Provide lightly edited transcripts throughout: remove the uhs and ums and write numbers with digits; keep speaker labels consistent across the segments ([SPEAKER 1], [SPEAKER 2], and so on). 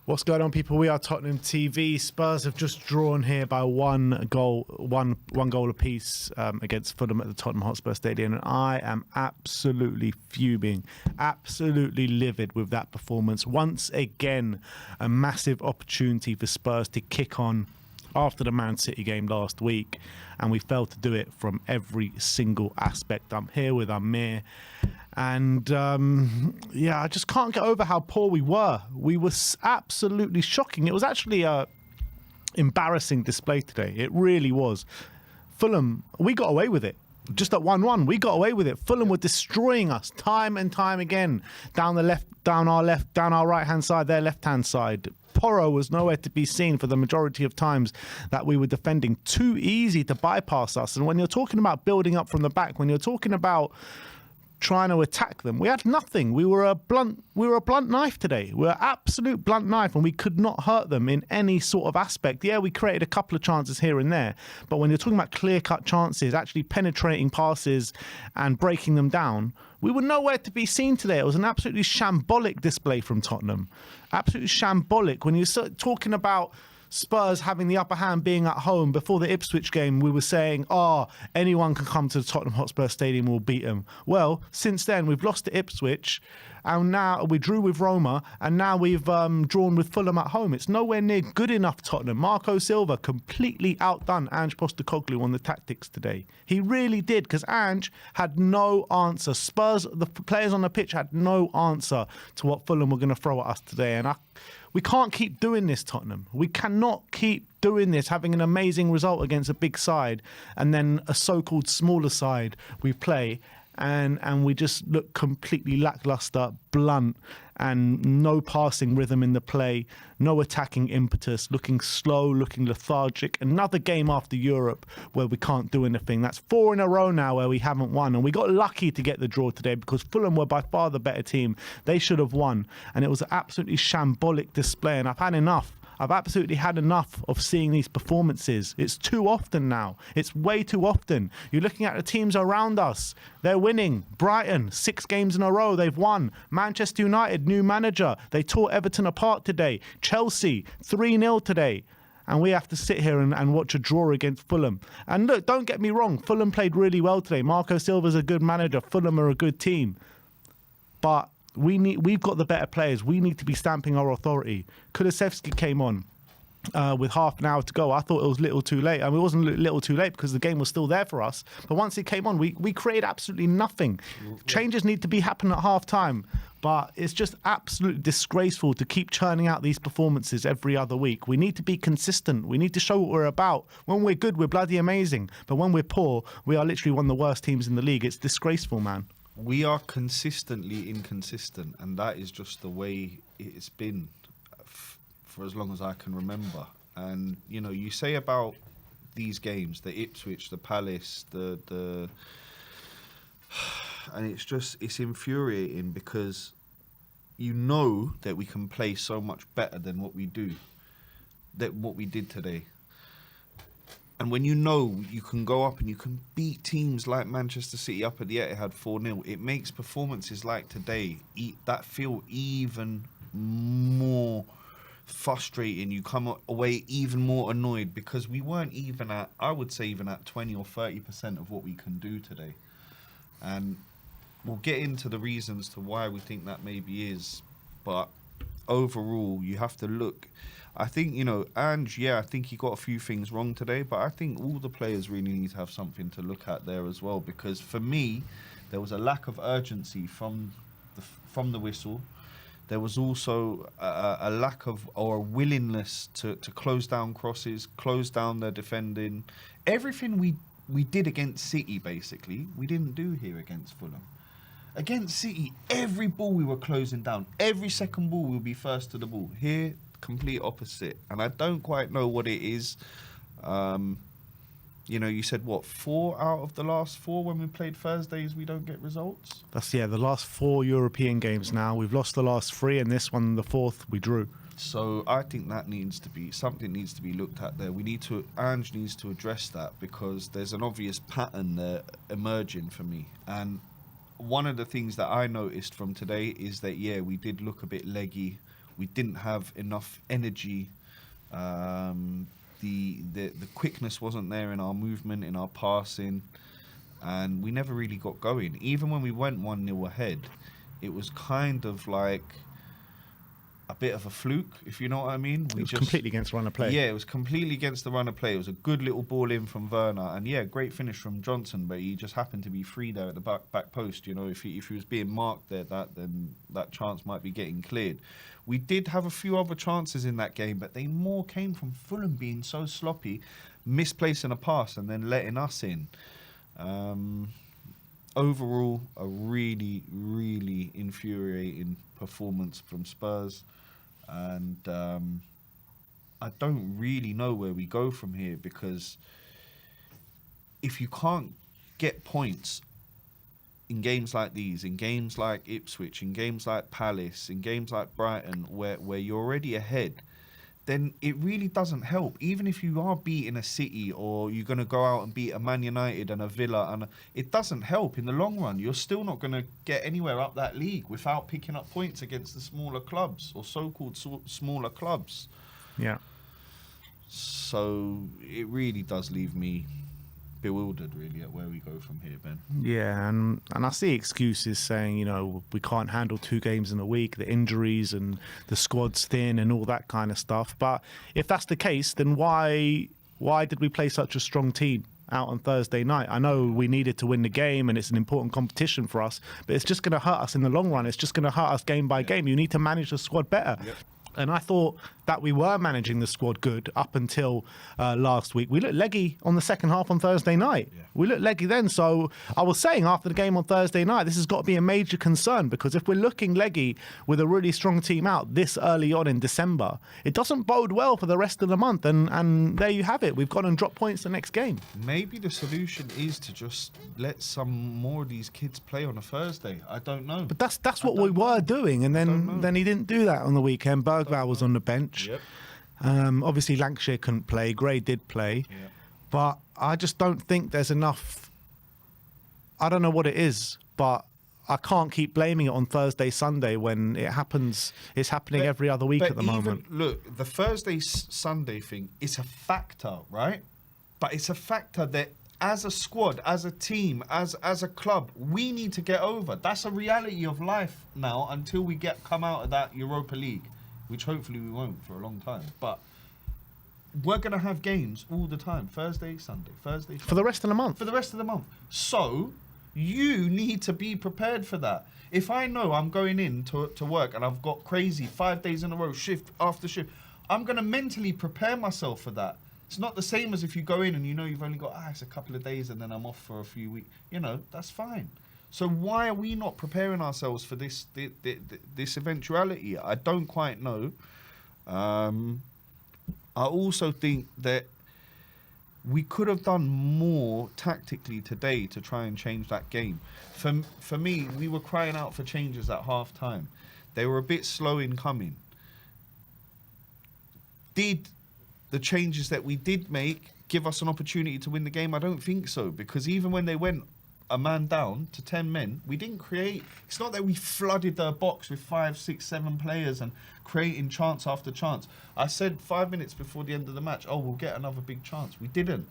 [SPEAKER 1] What's going on, people? We are Tottenham TV. Spurs have just drawn here by one goal apiece against Fulham at the Tottenham Hotspur Stadium, and I am absolutely fuming, absolutely livid with that performance. Once again, a massive opportunity for Spurs to kick on after the Man City game last week, and we failed to do it from every single aspect. I'm here with Amir, and I just can't get over how poor we were. We were absolutely shocking. It was actually a embarrassing display today. It really was. Fulham, we got away with it. Just at 1-1, we got away with it. Fulham were destroying us time and time again. Down our right-hand side, their left-hand side. Porro was nowhere to be seen for the majority of times that we were defending. Too easy to bypass us. And when you're talking about building up from the back, when you're talking about trying to attack them, we had nothing. We were a blunt knife today. We were an absolute blunt knife, and we could not hurt them in any sort of aspect. Yeah, we created a couple of chances here and there, but when you're talking about clear-cut chances, actually penetrating passes and breaking them down, we were nowhere to be seen today. It was an absolutely shambolic display from Tottenham. Absolutely shambolic. When you're talking about Spurs having the upper hand being at home, before the Ipswich game, we were saying, anyone can come to the Tottenham Hotspur Stadium, we'll beat them. Well, since then, we've lost to Ipswich, and now we drew with Roma, and now we've drawn with Fulham at home. It's nowhere near good enough, Tottenham. Marco Silva completely outdone Ange Postecoglou on the tactics today. He really did, because Ange had no answer. Spurs, the players on the pitch, had no answer to what Fulham were going to throw at us today, and we can't keep doing this, Tottenham. We cannot keep doing this, having an amazing result against a big side and then a so-called smaller side we play and we just look completely lackluster, blunt, and no passing rhythm in the play, no attacking impetus, looking slow, looking lethargic. Another game after Europe where we can't do anything. That's 4 in a row now where we haven't won, and we got lucky to get the draw today because Fulham were by far the better team. They should have won, and it was an absolutely shambolic display, and I've had enough. I've absolutely had enough of seeing these performances. It's too often now. It's way too often. You're looking at the teams around us. They're winning. Brighton, 6 games in a row, they've won. Manchester United, new manager. They tore Everton apart today. Chelsea, 3-0 today. And we have to sit here and watch a draw against Fulham. And look, don't get me wrong. Fulham played really well today. Marco Silva's a good manager. Fulham are a good team. But we've got the better players. We need to be stamping our authority. Kulusevski came on with half an hour to go. I thought it was a little too late. I mean, it wasn't a little too late because the game was still there for us. But once it came on, we created absolutely nothing. Changes need to be happening at half time. But it's just absolutely disgraceful to keep churning out these performances every other week. We need to be consistent. We need to show what we're about. When we're good, we're bloody amazing. But when we're poor, we are literally one of the worst teams in the league. It's disgraceful, man.
[SPEAKER 2] We are consistently inconsistent, and that is just the way it's been for as long as I can remember. And, you know, you say about these games, the Ipswich, the Palace, and it's infuriating because you know that we can play so much better than what we did today. And when you know you can go up and you can beat teams like Manchester City up at the Etihad 4-0, it makes performances like today that feel even more frustrating. You come away even more annoyed because we weren't even at, I would say, even at 20 or 30% of what we can do today. And we'll get into the reasons to why we think that maybe is. But overall, you have to look. I think, Ange, I think he got a few things wrong today, but I think all the players really need to have something to look at there as well, because for me, there was a lack of urgency from the whistle. There was also a lack of, or a willingness to close down crosses, close down their defending. Everything we did against City, basically, we didn't do here against Fulham. Against City, every ball we were closing down. Every second ball we would be first to the ball. Here, complete opposite. And I don't quite know what it is. You said, 4 out of the last 4 when we played Thursdays, we don't get results?
[SPEAKER 1] That's, the last 4 European games now. We've lost the last 3, and this one, the 4th, we drew.
[SPEAKER 2] So I think that something needs to be looked at there. Ange needs to address that because there's an obvious pattern there emerging for me. And one of the things that I noticed from today is that, we did look a bit leggy. We didn't have enough energy. The quickness wasn't there in our movement, in our passing, and we never really got going. Even when we went 1-0 ahead, it was kind of like a bit of a fluke, if you know what I mean.
[SPEAKER 1] It was completely against the run of play.
[SPEAKER 2] Yeah, it was completely against the run of play. It was a good little ball in from Werner, and yeah, great finish from Johnson, but he just happened to be free there at the back post. You know, if he was being marked there, then that chance might be getting cleared. We did have a few other chances in that game, but they more came from Fulham being so sloppy, misplacing a pass and then letting us in. Overall, a really, really infuriating performance from Spurs. And I don't really know where we go from here, because if you can't get points in games like these, in games like Ipswich, in games like Palace, in games like Brighton, where you're already ahead, then it really doesn't help. Even if you are beating a City, or you're going to go out and beat a Man United and a Villa, it doesn't help in the long run. You're still not going to get anywhere up that league without picking up points against the smaller clubs, or so-called smaller clubs.
[SPEAKER 1] Yeah.
[SPEAKER 2] So it really does leave me bewildered, really, at where we go from here, Ben.
[SPEAKER 1] Yeah, and I see excuses saying, you know, we can't handle 2 games in a week, the injuries and the squad's thin and all that kind of stuff. But if that's the case, then why did we play such a strong team out on Thursday night? I know we needed to win the game and it's an important competition for us, but it's just going to hurt us in the long run. It's just going to hurt us game by game. You need to manage the squad better. Yep. And I thought that we were managing the squad good up until last week. We looked leggy on the second half on Thursday night. Yeah. We looked leggy then. So I was saying after the game on Thursday night, this has got to be a major concern, because if we're looking leggy with a really strong team out this early on in December, it doesn't bode well for the rest of the month. And there you have it. We've gone and dropped points the next game.
[SPEAKER 2] Maybe the solution is to just let some more of these kids play on a Thursday. I don't know.
[SPEAKER 1] But that's what we were doing. And then he didn't do that on the weekend. Bergvall was on the bench.
[SPEAKER 2] Yep.
[SPEAKER 1] Obviously, Lancashire couldn't play. Gray did play.
[SPEAKER 2] Yep.
[SPEAKER 1] But I just don't think there's enough. I don't know what it is, but I can't keep blaming it on Thursday, Sunday when it happens. It's happening every other week at the moment.
[SPEAKER 2] Look, the Thursday, Sunday thing is a factor, right? But it's a factor that as a squad, as a team, as a club, we need to get over. That's a reality of life now until we come out of that Europa League, which hopefully we won't for a long time. But we're going to have games all the time. Thursday, Sunday.
[SPEAKER 1] For the rest of the month.
[SPEAKER 2] For the rest of the month. So you need to be prepared for that. If I know I'm going in to work and I've got crazy 5 days in a row, shift after shift, I'm going to mentally prepare myself for that. It's not the same as if you go in and you know you've only got, it's a couple of days and then I'm off for a few weeks. You know, that's fine. So why are we not preparing ourselves for this eventuality? I don't quite know. I also think that we could have done more tactically today to try and change that game. For me, we were crying out for changes at half time. They were a bit slow in coming. Did the changes that we did make give us an opportunity to win the game? I don't think so, because even when they went a man down to 10 men, we didn't create. It's not that we flooded their box with 5, 6, 7 players and creating chance after chance. I said 5 minutes before the end of the match, we'll get another big chance. We didn't,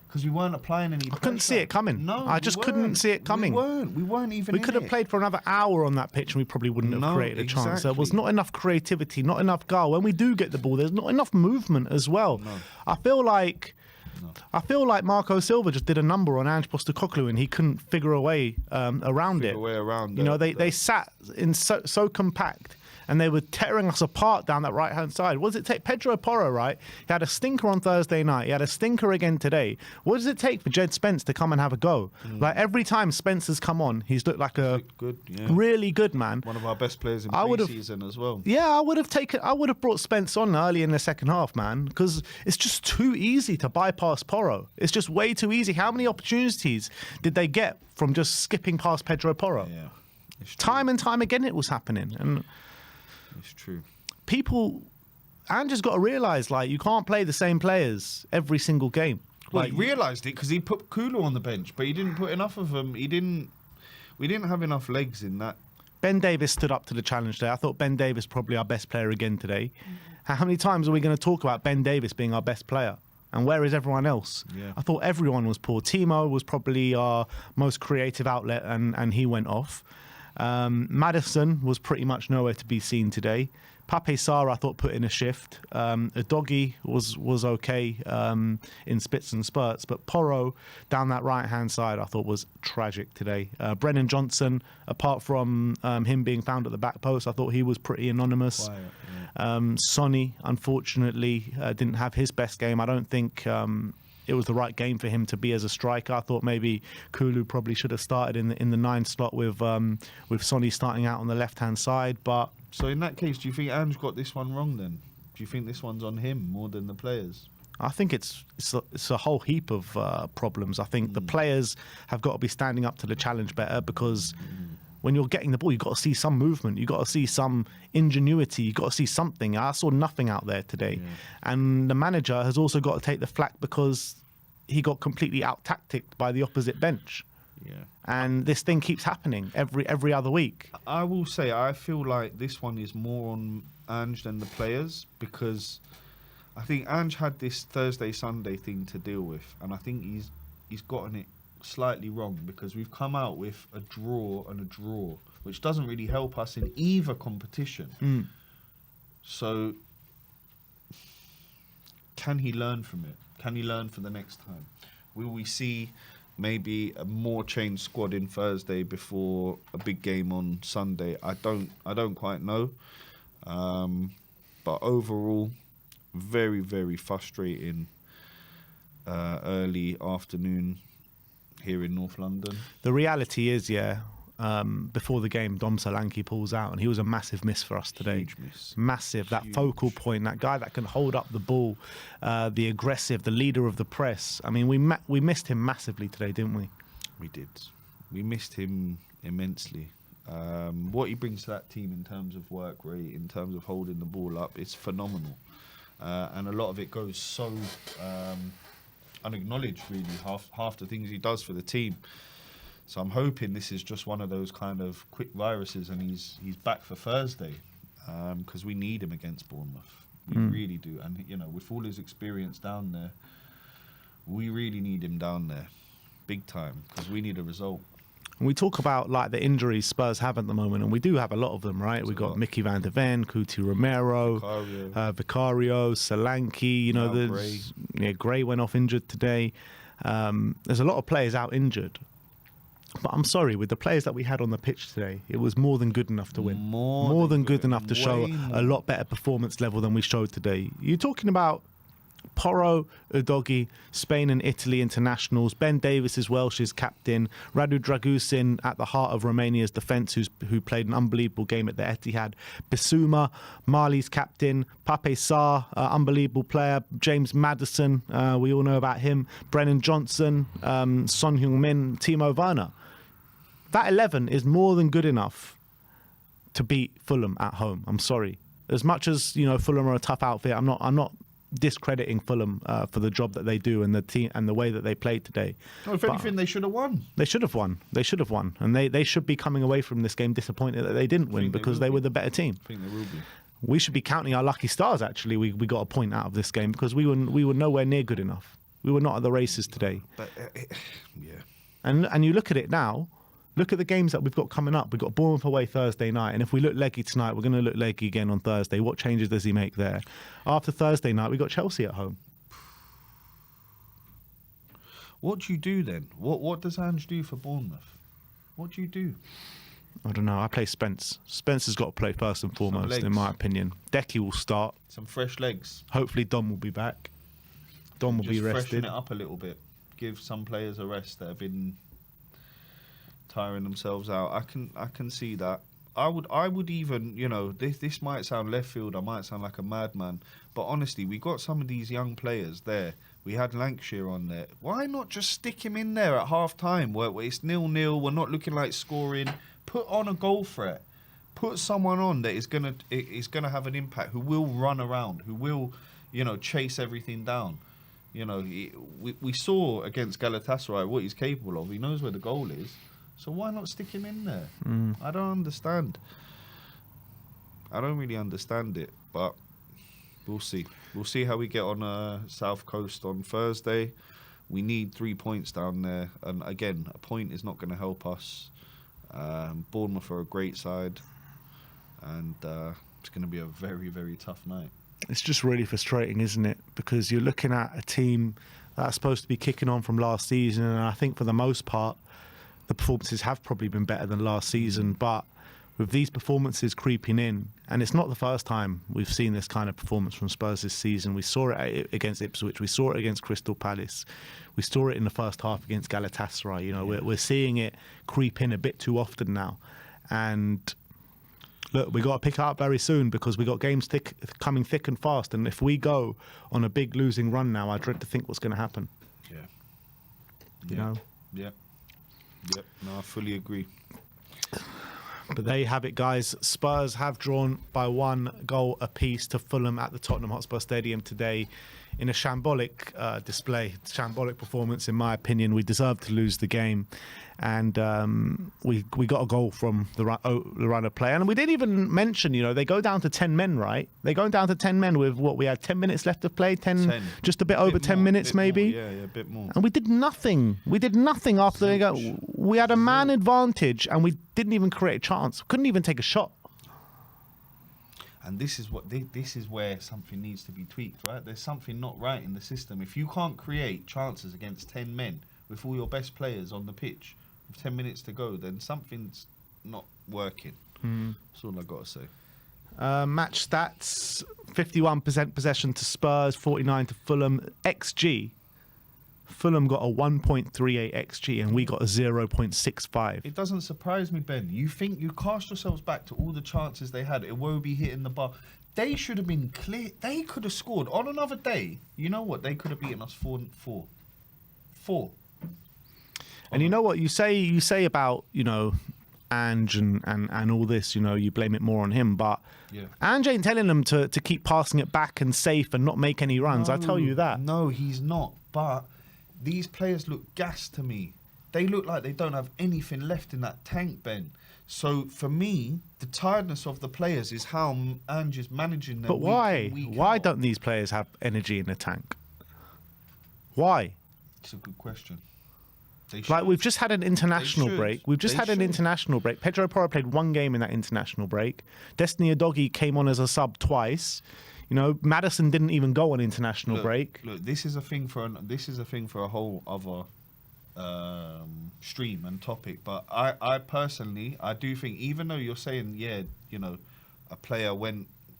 [SPEAKER 2] because we weren't applying any pressure.
[SPEAKER 1] I couldn't see it coming.
[SPEAKER 2] No,
[SPEAKER 1] I just couldn't see it coming.
[SPEAKER 2] We weren't even.
[SPEAKER 1] We could have played for another hour on that pitch and we probably wouldn't have created a chance. There was not enough creativity, not enough goal. When we do get the ball, there's not enough movement as well.
[SPEAKER 2] No.
[SPEAKER 1] I feel like Marco Silva just did a number on Ange Postecoglou and he couldn't figure a way around it. You know, they sat in so compact and they were tearing us apart down that right-hand side. What does it take? Pedro Porro, right? He had a stinker on Thursday night. He had a stinker again today. What does it take for Jed Spence to come and have a go? Like every time Spence has come on, he's looked like a really good man.
[SPEAKER 2] One of our best players in pre-season as well.
[SPEAKER 1] Yeah, I would have brought Spence on early in the second half, man, because it's just too easy to bypass Porro. It's just way too easy. How many opportunities did they get from just skipping past Pedro Porro?
[SPEAKER 2] Yeah, it's true.
[SPEAKER 1] Time and time again it was happening. And
[SPEAKER 2] it's true.
[SPEAKER 1] Ange has got to realise, like, you can't play the same players every single game.
[SPEAKER 2] Well, he realised it because he put Kulu on the bench, but he didn't put enough of them. We didn't have enough legs in that
[SPEAKER 1] Ben Davies stood up to the challenge today. I thought Ben Davies probably our best player again today. How many times are we going to talk about Ben Davies being our best player? And where is everyone else?
[SPEAKER 2] Yeah.
[SPEAKER 1] I thought everyone was poor. Timo was probably our most creative outlet, and he went off. Maddison was pretty much nowhere to be seen today. Pape Sarr, I thought, put in a shift. Udogie was okay in spits and spurts, but Porro down that right-hand side, I thought, was tragic today. Brennan Johnson, apart from him being found at the back post, I thought he was pretty anonymous.
[SPEAKER 2] Quiet, yeah.
[SPEAKER 1] Sonny, unfortunately, didn't have his best game. I don't think it was the right game for him to be as a striker. I thought maybe Kulu probably should have started in the 9 slot with Sonny starting out on the left-hand side, but...
[SPEAKER 2] So in that case, do you think Ange got this one wrong then? Do you think this one's on him more than the players?
[SPEAKER 1] I think it's a whole heap of problems. I think the players have got to be standing up to the challenge better, because when you're getting the ball, you've got to see some movement. You've got to see some ingenuity. You've got to see something. I saw nothing out there today. Yeah. And the manager has also got to take the flak because he got completely out-tacticked by the opposite bench.
[SPEAKER 2] Yeah.
[SPEAKER 1] And this thing keeps happening every other week.
[SPEAKER 2] I will say, I feel like this one is more on Ange than the players, because I think Ange had this Thursday-Sunday thing to deal with, and I think he's gotten it slightly wrong, because we've come out with a draw and a draw, which doesn't really help us in either competition. So can he learn from it? Can he learn for the next time? Will we see maybe a more changed squad in Thursday before a big game on Sunday? I don't quite know. But overall, very, very frustrating early afternoon here in North London.
[SPEAKER 1] The reality is, before the game, Dom Solanke pulls out, and he was a massive miss for us today.
[SPEAKER 2] Huge miss.
[SPEAKER 1] Massive. That focal point, that guy that can hold up the ball, the aggressive, the leader of the press. I mean, we missed him massively today, didn't we?
[SPEAKER 2] We did. We missed him immensely. What he brings to that team in terms of work rate, in terms of holding the ball up, it's phenomenal. And a lot of it goes so unacknowledged, really, half the things he does for the team. So I'm hoping this is just one of those kind of quick viruses, and he's back for Thursday, because we need him against Bournemouth. We really do. And, with all his experience down there, we really need him down there, big time, because we need a result.
[SPEAKER 1] And we talk about like the injuries Spurs have at the moment, and we do have a lot of them, right? We've got Mickey van der Ven, Cuti Romero, Vicario, Solanke. Gray went off injured today. There's a lot of players out injured. But I'm sorry, with the players that we had on the pitch today, it was more than good enough to win. More than good enough to show a lot better performance level than we showed today. You're talking about Porro, Udogie, Spain and Italy internationals, Ben Davies is Welsh's captain, Radu Dragusin at the heart of Romania's defence, who played an unbelievable game at the Etihad, Bissouma, Mali's captain, Pape Sarr, unbelievable player, James Maddison, we all know about him, Brennan Johnson, Son Heung-min, Timo Werner. That 11 is more than good enough to beat Fulham at home. I'm sorry. As much as Fulham are a tough outfit, I'm not discrediting Fulham for the job that they do and the team and the way that they played today.
[SPEAKER 2] Well, if anything, they should have won.
[SPEAKER 1] They should have won. And they should be coming away from this game disappointed that they didn't win, because they were the better team.
[SPEAKER 2] I think they will be.
[SPEAKER 1] We should be counting our lucky stars, actually. We got a point out of this game, because we were nowhere near good enough. We were not at the races today.
[SPEAKER 2] But, yeah.
[SPEAKER 1] And you look at it now. Look at the games that we've got coming up. We've got Bournemouth away Thursday night. And if we look leggy tonight, we're going to look leggy again on Thursday. What changes does he make there? After Thursday night, we've got Chelsea at home.
[SPEAKER 2] What do you do then? What does Ange do for Bournemouth? What do you do?
[SPEAKER 1] I don't know. I play Spence. Spence has got to play first and foremost, in my opinion. Decky will start.
[SPEAKER 2] Some fresh legs.
[SPEAKER 1] Hopefully Dom will be back. Dom will be rested.
[SPEAKER 2] Just freshen it up a little bit. Give some players a rest that have been tiring themselves out. I can see that. I would even, this might sound left field, I might sound like a madman, but honestly, we got some of these young players there. We had Lancashire on there. Why not just stick him in there at half time where it's 0-0, we're not looking like scoring. Put on a goal threat. Put someone on that is gonna have an impact, who will run around, who will, chase everything down. We saw against Galatasaray what he's capable of. He knows where the goal is. So why not stick him in there? I don't understand. I don't really understand it, but we'll see. We'll see how we get on South Coast on Thursday. We need 3 points down there. And again, a point is not going to help us. Bournemouth are a great side. And it's going to be a very, very tough night.
[SPEAKER 1] It's just really frustrating, isn't it? Because you're looking at a team that's supposed to be kicking on from last season. And I think for the most part, the performances have probably been better than last season. But with these performances creeping in, and it's not the first time we've seen this kind of performance from Spurs this season. We saw it against Ipswich. We saw it against Crystal Palace. We saw it in the first half against Galatasaray. You know, we're seeing it creep in a bit too often now. And look, we got to pick it up very soon because we got games coming thick and fast. And if we go on a big losing run now, I dread to think what's going to happen.
[SPEAKER 2] Yeah.
[SPEAKER 1] You know?
[SPEAKER 2] Yep. No, I fully agree.
[SPEAKER 1] But there you have it, guys. Spurs have drawn by 1 goal apiece to Fulham at the Tottenham Hotspur Stadium today in a shambolic display, shambolic performance, in my opinion. We deserved to lose the game. And we got a goal from the run of play. And we didn't even mention, you know, they go down to 10 men, right? They go down to 10 men with what we had 10 minutes left to play, 10. Just a bit over 10 minutes maybe.
[SPEAKER 2] Yeah, a bit more.
[SPEAKER 1] And we did nothing. We did nothing after they go. We had a man advantage and we didn't even create a chance. Couldn't even take a shot.
[SPEAKER 2] And this is where something needs to be tweaked, right? There's something not right in the system. If you can't create chances against 10 men with all your best players on the pitch with 10 minutes to go, then something's not working. That's all I got to say.
[SPEAKER 1] Match stats: 51% possession to Spurs, 49 to Fulham. XG: Fulham got a 1.38 XG and we got a 0.65.
[SPEAKER 2] It doesn't surprise me, Ben. You cast yourselves back to all the chances they had. Iwobi hitting the bar. They should have been clear. They could have scored on another day. You know what? They could have beaten us 4-4.
[SPEAKER 1] And you know what you say about, you know, Ange and all this, you know, you blame it more on him, but Ange ain't telling them to keep passing it back and safe and not make any runs. I tell you that.
[SPEAKER 2] No, he's not. But these players look gassed to me. They look like they don't have anything left in that tank, Ben. So for me, the tiredness of the players is how Ange is managing them.
[SPEAKER 1] But why? Why don't these players have energy in the tank? Why?
[SPEAKER 2] It's a good question.
[SPEAKER 1] Like, we've just had an international break. Pedro Porro played 1 game in that international break. Destiny Udogie came on as a sub twice. You know, Maddison didn't even go on international break.
[SPEAKER 2] Look, this is a thing for a whole other stream and topic. But I personally, I do think, even though you're saying, you know, a player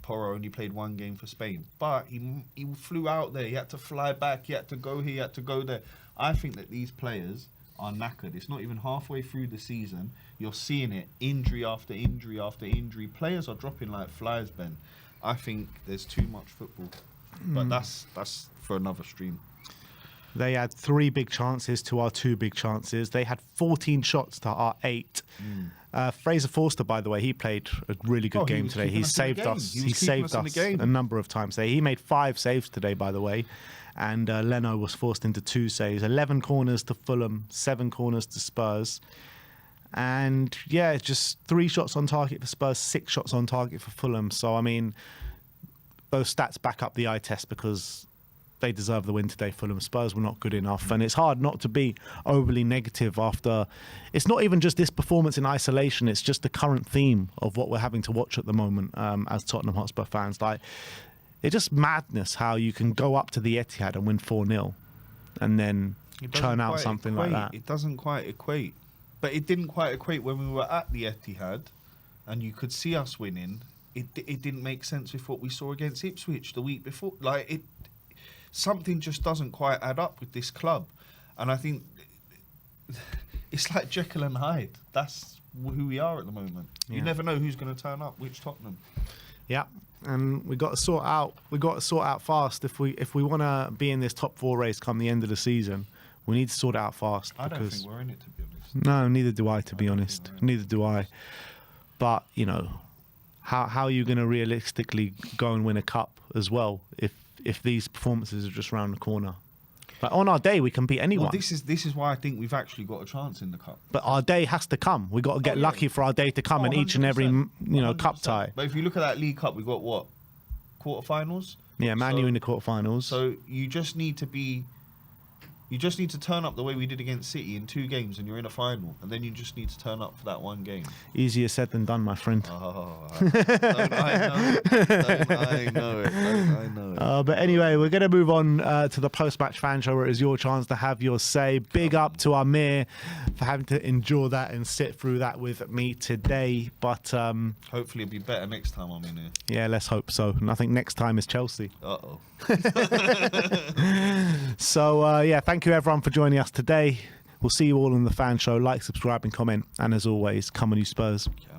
[SPEAKER 2] Porro only played 1 game for Spain, but he flew out there. He had to fly back. He had to go here. He had to go there. I think that these players are knackered. It's not even halfway through the season. You're seeing it, injury after injury after injury. Players are dropping like flies, Ben. I think there's too much football. But that's for another stream.
[SPEAKER 1] They had 3 big chances to our 2 big chances. They had 14 shots to our 8. Fraser Forster, by the way, he played a really good game today. He saved us. He saved us a number of times today. He made 5 saves today, by the way. And Leno was forced into 2 saves. 11 corners to Fulham, 7 corners to Spurs. And yeah, just 3 shots on target for Spurs, 6 shots on target for Fulham. So, I mean, those stats back up the eye test because they deserve the win today, Fulham. Spurs were not good enough. And it's hard not to be overly negative after... It's not even just this performance in isolation. It's just the current theme of what we're having to watch at the moment as Tottenham Hotspur fans. Like, it's just madness how you can go up to the Etihad and win 4-0 and then churn out something like that.
[SPEAKER 2] It doesn't quite equate. But it didn't quite equate when we were at the Etihad and you could see us winning. It didn't make sense with what we saw against Ipswich the week before. Like, something just doesn't quite add up with this club. And I think it's like Jekyll and Hyde. That's who we are at the moment. Yeah. You never know who's going to turn up, which Tottenham.
[SPEAKER 1] Yeah, and we got to sort out fast if we want to be in this top 4 race come the end of the season. We need to sort it out fast.
[SPEAKER 2] I don't think we're in it, to be honest.
[SPEAKER 1] No, neither do I, to be honest. Neither do I. But, you know, how are you going to realistically go and win a cup as well if these performances are just around the corner? Like on our day, we can beat anyone.
[SPEAKER 2] Well, this is why I think we've actually got a chance in the cup.
[SPEAKER 1] But our day has to come. We got to get lucky for our day to come in each and every
[SPEAKER 2] 100%.
[SPEAKER 1] cup tie.
[SPEAKER 2] But if you look at that League Cup, we've got what, quarterfinals?
[SPEAKER 1] Yeah, Man U in the quarterfinals.
[SPEAKER 2] So you just need to turn up the way we did against City in 2 games, and you're in a final, and then you just need to turn up for that 1 game.
[SPEAKER 1] Easier said than done, my friend.
[SPEAKER 2] Oh, don't I know it.
[SPEAKER 1] But anyway, we're going to move on to the post-match fan show, where it is your chance to have your say. Big up to Amir for having to endure that and sit through that with me today. But
[SPEAKER 2] hopefully it'll be better next time I'm in here.
[SPEAKER 1] yeah, let's hope so. And I think next time is Chelsea.
[SPEAKER 2] Uh-oh.
[SPEAKER 1] So, yeah, thank you everyone for joining us today. We'll see you all in the fan show. Like, subscribe and comment. And as always, come on you Spurs.
[SPEAKER 2] Yeah.